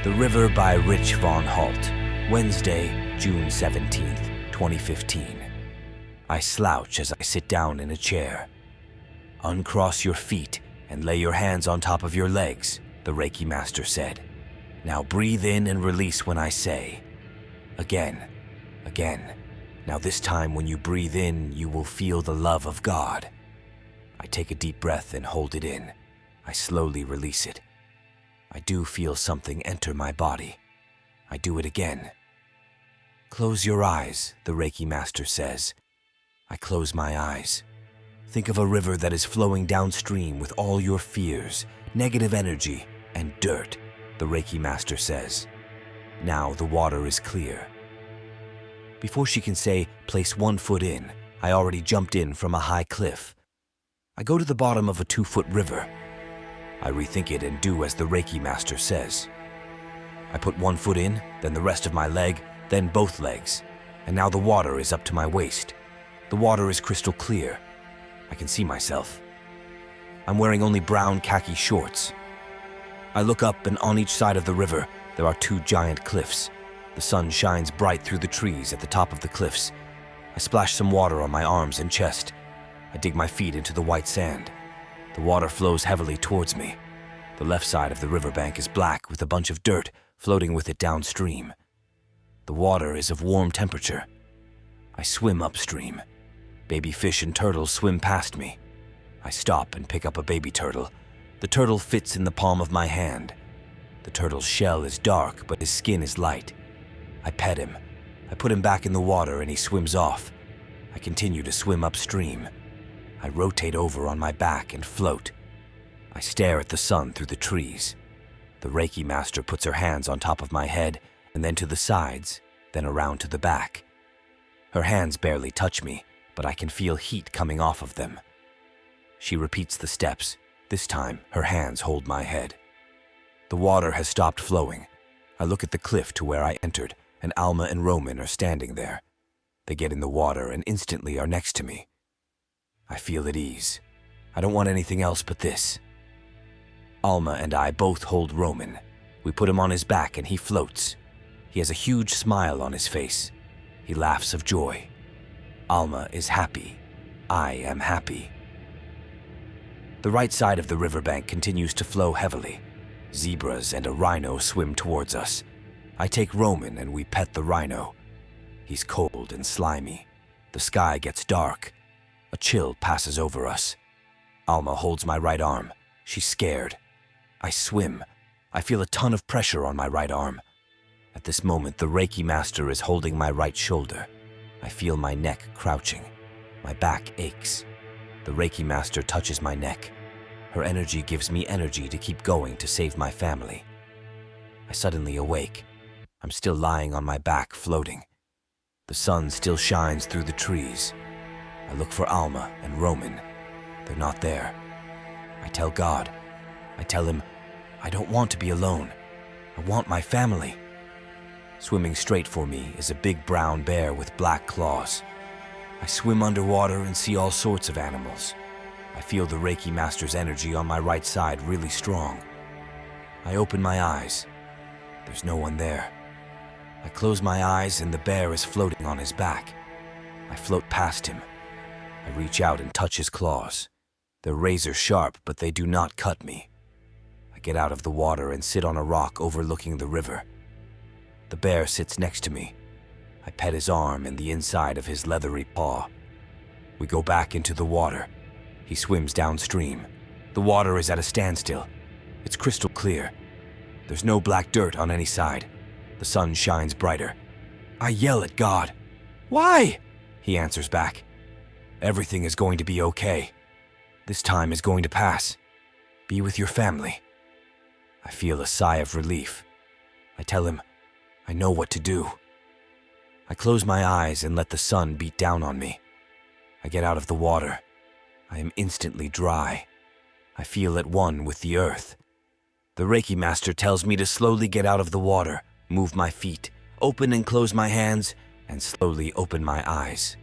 The River by Rich von Halt, Wednesday, June 17th, 2015. I slouch as I sit down in a chair. Uncross your feet and lay your hands on top of your legs, the Reiki Master said. Now breathe in and release when I say. Again. Now this time when you breathe in, you will feel the love of God. I take a deep breath and hold it in. I slowly release it. I do feel something enter my body. I do it again. Close your eyes, the Reiki Master says. I close my eyes. Think of a river that is flowing downstream with all your fears, negative energy, and dirt, the Reiki Master says. Now the water is clear. Before she can say, place 1 foot in, I already jumped in from a high cliff. I go to the bottom of a 2-foot river. I rethink it and do as the Reiki Master says. I put 1 foot in, then the rest of my leg, then both legs, and now the water is up to my waist. The water is crystal clear. I can see myself. I'm wearing only brown khaki shorts. I look up, and on each side of the river, there are 2 giant cliffs. The sun shines bright through the trees at the top of the cliffs. I splash some water on my arms and chest. I dig my feet into the white sand. The water flows heavily towards me. The left side of the riverbank is black with a bunch of dirt floating with it downstream. The water is of warm temperature. I swim upstream. Baby fish and turtles swim past me. I stop and pick up a baby turtle. The turtle fits in the palm of my hand. The turtle's shell is dark, but his skin is light. I pet him. I put him back in the water and he swims off. I continue to swim upstream. I rotate over on my back and float. I stare at the sun through the trees. The Reiki Master puts her hands on top of my head and then to the sides, then around to the back. Her hands barely touch me, but I can feel heat coming off of them. She repeats the steps. This time, her hands hold my head. The water has stopped flowing. I look at the cliff to where I entered, and Alma and Roman are standing there. They get in the water and instantly are next to me. I feel at ease. I don't want anything else but this. Alma and I both hold Roman. We put him on his back and he floats. He has a huge smile on his face. He laughs of joy. Alma is happy. I am happy. The right side of the riverbank continues to flow heavily. Zebras and a rhino swim towards us. I take Roman and we pet the rhino. He's cold and slimy. The sky gets dark. A chill passes over us. Alma holds my right arm. She's scared. I swim. I feel a ton of pressure on my right arm. At this moment, the Reiki Master is holding my right shoulder. I feel my neck crouching. My back aches. The Reiki Master touches my neck. Her energy gives me energy to keep going to save my family. I suddenly awake. I'm still lying on my back, floating. The sun still shines through the trees. I look for Alma and Roman. They're not there. I tell God. I tell him, I don't want to be alone. I want my family. Swimming straight for me is a big brown bear with black claws. I swim underwater and see all sorts of animals. I feel the Reiki Master's energy on my right side really strong. I open my eyes. There's no one there. I close my eyes and the bear is floating on his back. I float past him. I reach out and touch his claws. They're razor sharp, but they do not cut me. I get out of the water and sit on a rock overlooking the river. The bear sits next to me. I pet his arm and the inside of his leathery paw. We go back into the water. He swims downstream. The water is at a standstill. It's crystal clear. There's no black dirt on any side. The sun shines brighter. I yell at God. Why? He answers back. Everything is going to be okay. This time is going to pass. Be with your family. I feel a sigh of relief. I tell him, I know what to do. I close my eyes and let the sun beat down on me. I get out of the water. I am instantly dry. I feel at one with the earth. The Reiki Master tells me to slowly get out of the water, move my feet, open and close my hands, and slowly open my eyes.